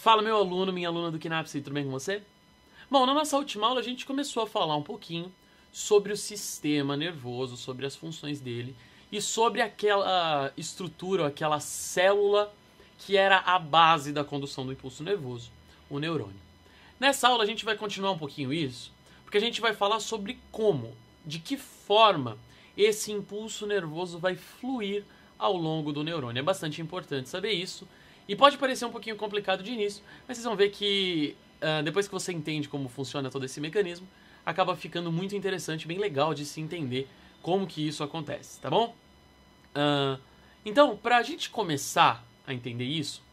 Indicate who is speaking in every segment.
Speaker 1: Fala, meu aluno, minha aluna do Knapse, tudo bem com você? Bom, na nossa última aula a gente começou a falar um pouquinho sobre o sistema nervoso, sobre as funções dele e sobre aquela estrutura, aquela célula que era a base da condução do impulso nervoso, o neurônio. Nessa aula a gente vai continuar um pouquinho isso, porque a gente vai falar sobre como, de que forma esse impulso nervoso vai fluir ao longo do neurônio. É bastante importante saber isso. E pode parecer um pouquinho complicado de início, mas vocês vão ver que depois que você entende como funciona todo esse mecanismo, acaba ficando muito interessante, bem legal de se entender como que isso acontece, tá bom? Então, para a gente começar a entender isso,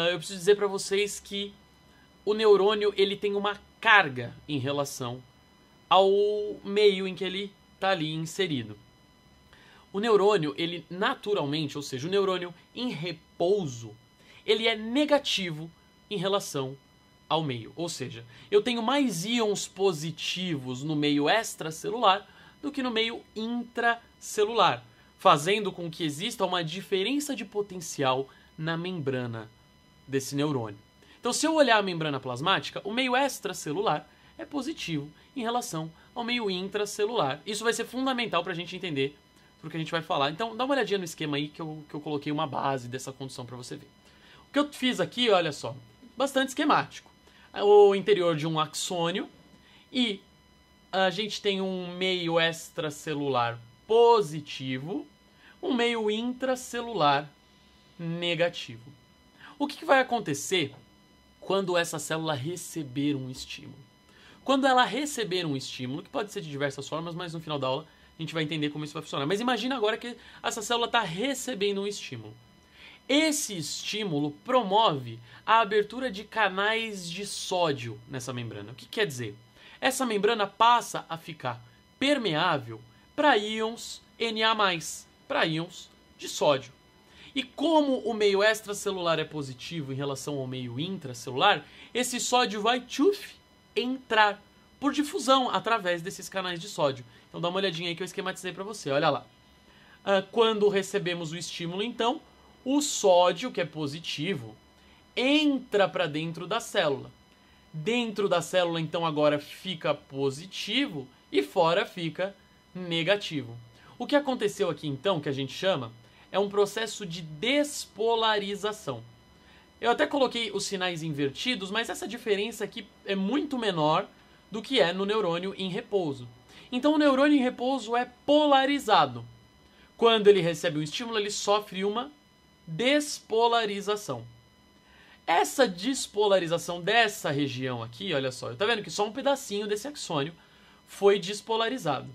Speaker 1: eu preciso dizer para vocês que o neurônio ele tem uma carga em relação ao meio em que ele está ali inserido. O neurônio, ele naturalmente, ou seja, o neurônio em repouso, ele é negativo em relação ao meio. Ou seja, eu tenho mais íons positivos no meio extracelular do que no meio intracelular, fazendo com que exista uma diferença de potencial na membrana desse neurônio. Então, se eu olhar a membrana plasmática, o meio extracelular é positivo em relação ao meio intracelular. Isso vai ser fundamental para a gente entender o que a gente vai falar. Então, dá uma olhadinha no esquema aí que eu coloquei uma base dessa condução para você ver. O que eu fiz aqui, olha só, bastante esquemático. O interior de um axônio e a gente tem um meio extracelular positivo, um meio intracelular negativo. O que vai acontecer quando essa célula receber um estímulo? Quando ela receber um estímulo, que pode ser de diversas formas, mas no final da aula a gente vai entender como isso vai funcionar. Mas imagina agora que essa célula está recebendo um estímulo. Esse estímulo promove a abertura de canais de sódio nessa membrana. O que quer dizer? Essa membrana passa a ficar permeável para íons Na+, para íons de sódio. E como o meio extracelular é positivo em relação ao meio intracelular, esse sódio vai entrar por difusão através desses canais de sódio. Então dá uma olhadinha aí que eu esquematizei para você, olha lá. Quando recebemos o estímulo, então, o sódio, que é positivo, entra para dentro da célula. Dentro da célula, então, agora fica positivo e fora fica negativo. O que aconteceu aqui, então, que a gente chama, é um processo de despolarização. Eu até coloquei os sinais invertidos, mas essa diferença aqui é muito menor do que é no neurônio em repouso. Então, o neurônio em repouso é polarizado. Quando ele recebe um estímulo, ele sofre uma despolarização. Essa despolarização dessa região aqui, olha só, tá vendo que só um pedacinho desse axônio foi despolarizado.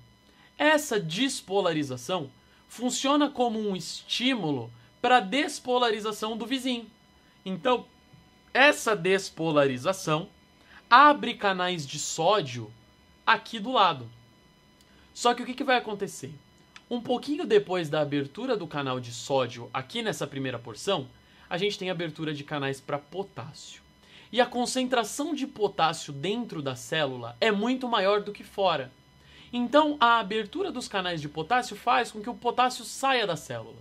Speaker 1: Essa despolarização funciona como um estímulo para a despolarização do vizinho. Então, essa despolarização abre canais de sódio aqui do lado. Só que o que vai acontecer? Um pouquinho depois da abertura do canal de sódio aqui nessa primeira porção, a gente tem abertura de canais para potássio. E a concentração de potássio dentro da célula é muito maior do que fora. Então, a abertura dos canais de potássio faz com que o potássio saia da célula.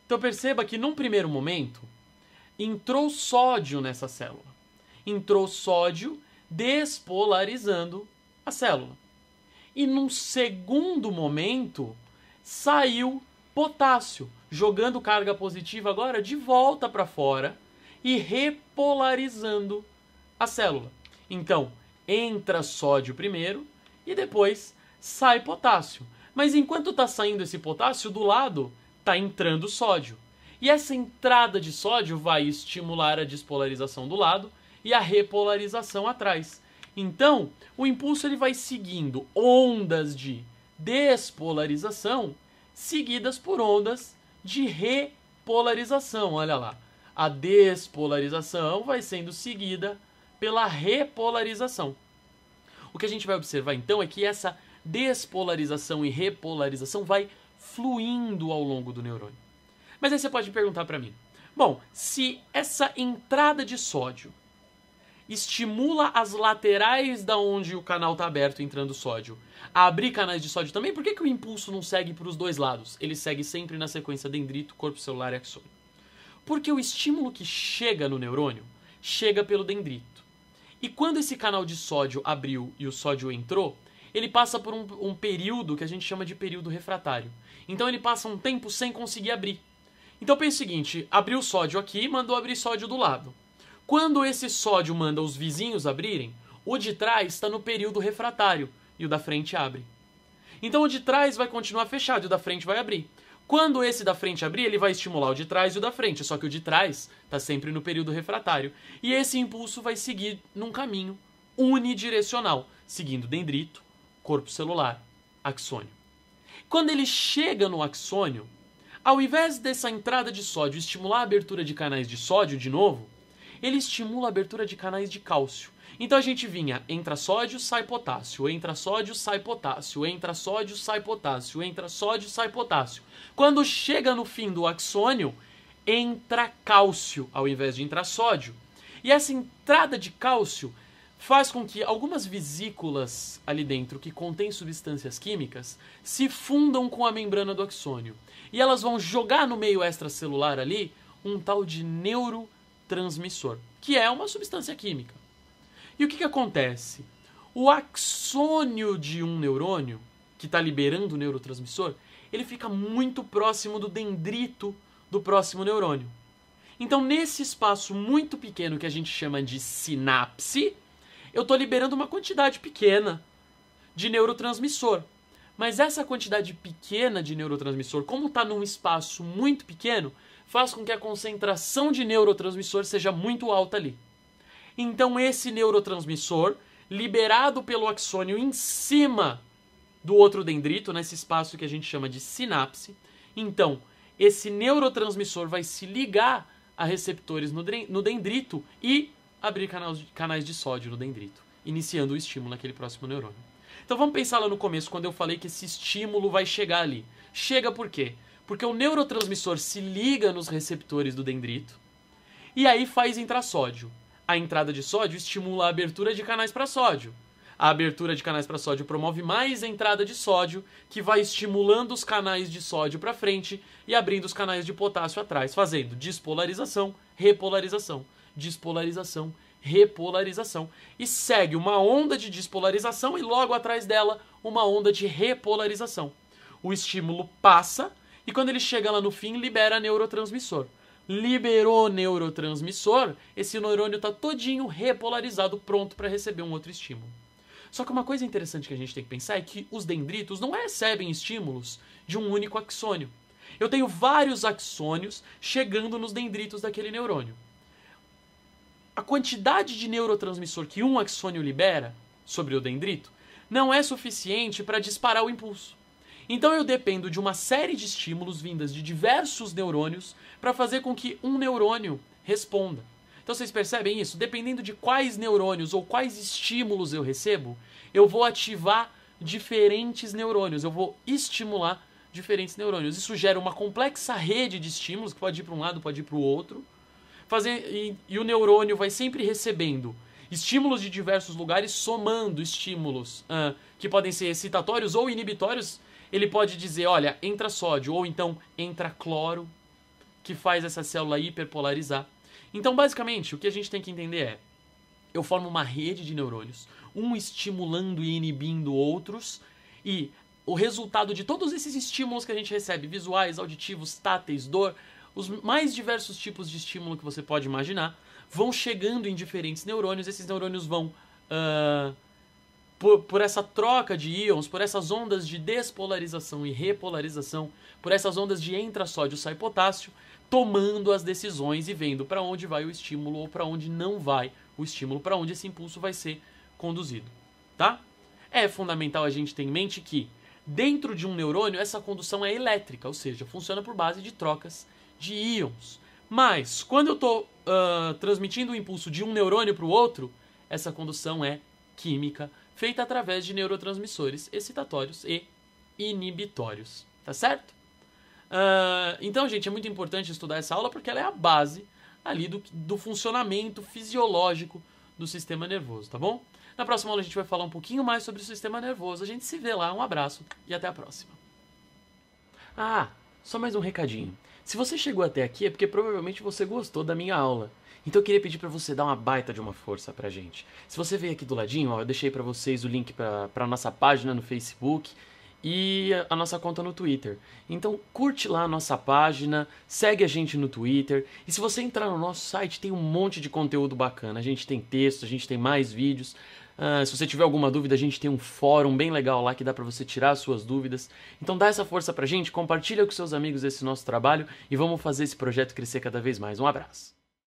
Speaker 1: Então, perceba que num primeiro momento, entrou sódio nessa célula. Entrou sódio despolarizando a célula. E num segundo momento, saiu potássio, jogando carga positiva agora de volta para fora e repolarizando a célula. Então, entra sódio primeiro e depois sai potássio. Mas enquanto está saindo esse potássio, do lado está entrando sódio. E essa entrada de sódio vai estimular a despolarização do lado e a repolarização atrás. Então, o impulso ele vai seguindo ondas de despolarização seguidas por ondas de repolarização. Olha lá, a despolarização vai sendo seguida pela repolarização. O que a gente vai observar então é que essa despolarização e repolarização vai fluindo ao longo do neurônio. Mas aí você pode perguntar para mim, bom, se essa entrada de sódio estimula as laterais da onde o canal está aberto entrando sódio a abrir canais de sódio também, por que o impulso não segue para os dois lados? Ele segue sempre na sequência dendrito, corpo celular e axônio. Porque o estímulo que chega no neurônio chega pelo dendrito. E quando esse canal de sódio abriu e o sódio entrou, ele passa por um período que a gente chama de período refratário. Então ele passa um tempo sem conseguir abrir. Então pensa o seguinte, abriu sódio aqui, mandou abrir sódio do lado. Quando esse sódio manda os vizinhos abrirem, o de trás está no período refratário e o da frente abre. Então o de trás vai continuar fechado e o da frente vai abrir. Quando esse da frente abrir, ele vai estimular o de trás e o da frente, só que o de trás está sempre no período refratário. E esse impulso vai seguir num caminho unidirecional, seguindo dendrito, corpo celular, axônio. Quando ele chega no axônio, ao invés dessa entrada de sódio estimular a abertura de canais de sódio de novo, ele estimula a abertura de canais de cálcio. Então a gente vinha, entra sódio, sai potássio, entra sódio, sai potássio, entra sódio, sai potássio, entra sódio, sai potássio. Quando chega no fim do axônio, entra cálcio ao invés de entrar sódio. E essa entrada de cálcio faz com que algumas vesículas ali dentro que contêm substâncias químicas se fundam com a membrana do axônio. E elas vão jogar no meio extracelular ali um tal de neurotransmissor, que é uma substância química. E o que acontece? O axônio de um neurônio, que está liberando o neurotransmissor, ele fica muito próximo do dendrito do próximo neurônio. Então, nesse espaço muito pequeno que a gente chama de sinapse, eu estou liberando uma quantidade pequena de neurotransmissor. Mas essa quantidade pequena de neurotransmissor, como está num espaço muito pequeno, faz com que a concentração de neurotransmissor seja muito alta ali. Então esse neurotransmissor, liberado pelo axônio em cima do outro dendrito, nesse espaço que a gente chama de sinapse, então esse neurotransmissor vai se ligar a receptores no dendrito e abrir canais de sódio no dendrito, iniciando o estímulo naquele próximo neurônio. Então vamos pensar lá no começo, quando eu falei que esse estímulo vai chegar ali. Chega por quê? Porque o neurotransmissor se liga nos receptores do dendrito e aí faz entrar sódio. A entrada de sódio estimula a abertura de canais para sódio. A abertura de canais para sódio promove mais entrada de sódio, que vai estimulando os canais de sódio para frente e abrindo os canais de potássio atrás, fazendo despolarização, repolarização, despolarização, repolarização. E segue uma onda de despolarização e logo atrás dela uma onda de repolarização. O estímulo passa e quando ele chega lá no fim, libera neurotransmissor. Liberou neurotransmissor, esse neurônio está todinho repolarizado, pronto para receber um outro estímulo. Só que uma coisa interessante que a gente tem que pensar é que os dendritos não recebem estímulos de um único axônio. Eu tenho vários axônios chegando nos dendritos daquele neurônio. A quantidade de neurotransmissor que um axônio libera sobre o dendrito não é suficiente para disparar o impulso. Então eu dependo de uma série de estímulos vindas de diversos neurônios para fazer com que um neurônio responda. Então vocês percebem isso? Dependendo de quais neurônios ou quais estímulos eu recebo, eu vou ativar diferentes neurônios, eu vou estimular diferentes neurônios. Isso gera uma complexa rede de estímulos, que pode ir para um lado, pode ir para o outro. E o neurônio vai sempre recebendo estímulos de diversos lugares, somando estímulos que podem ser excitatórios ou inibitórios. Ele pode dizer, olha, entra sódio, ou então entra cloro, que faz essa célula hiperpolarizar. Então, basicamente, o que a gente tem que entender é, eu formo uma rede de neurônios, um estimulando e inibindo outros, e o resultado de todos esses estímulos que a gente recebe, visuais, auditivos, táteis, dor, os mais diversos tipos de estímulo que você pode imaginar, vão chegando em diferentes neurônios, esses neurônios vão... Por essa troca de íons, por essas ondas de despolarização e repolarização, por essas ondas de entra sódio, sai potássio, tomando as decisões e vendo para onde vai o estímulo ou para onde não vai o estímulo, para onde esse impulso vai ser conduzido, tá? É fundamental a gente ter em mente que dentro de um neurônio essa condução é elétrica, ou seja, funciona por base de trocas de íons. Mas quando eu estou transmitindo o impulso de um neurônio para o outro, essa condução é química, feita através de neurotransmissores excitatórios e inibitórios, tá certo? Então, gente, é muito importante estudar essa aula porque ela é a base ali do funcionamento fisiológico do sistema nervoso, tá bom? Na próxima aula a gente vai falar um pouquinho mais sobre o sistema nervoso. A gente se vê lá, um abraço e até a próxima. só mais um recadinho. Se você chegou até aqui é porque provavelmente você gostou da minha aula. Então eu queria pedir pra você dar uma baita de uma força pra gente. Se você veio aqui do ladinho, ó, eu deixei pra vocês o link pra nossa página no Facebook e a nossa conta no Twitter. Então curte lá a nossa página, segue a gente no Twitter. E se você entrar no nosso site, tem um monte de conteúdo bacana. A gente tem texto, a gente tem mais vídeos. Se você tiver alguma dúvida, a gente tem um fórum bem legal lá que dá pra você tirar as suas dúvidas. Então dá essa força pra gente, compartilha com seus amigos esse nosso trabalho e vamos fazer esse projeto crescer cada vez mais. Um abraço.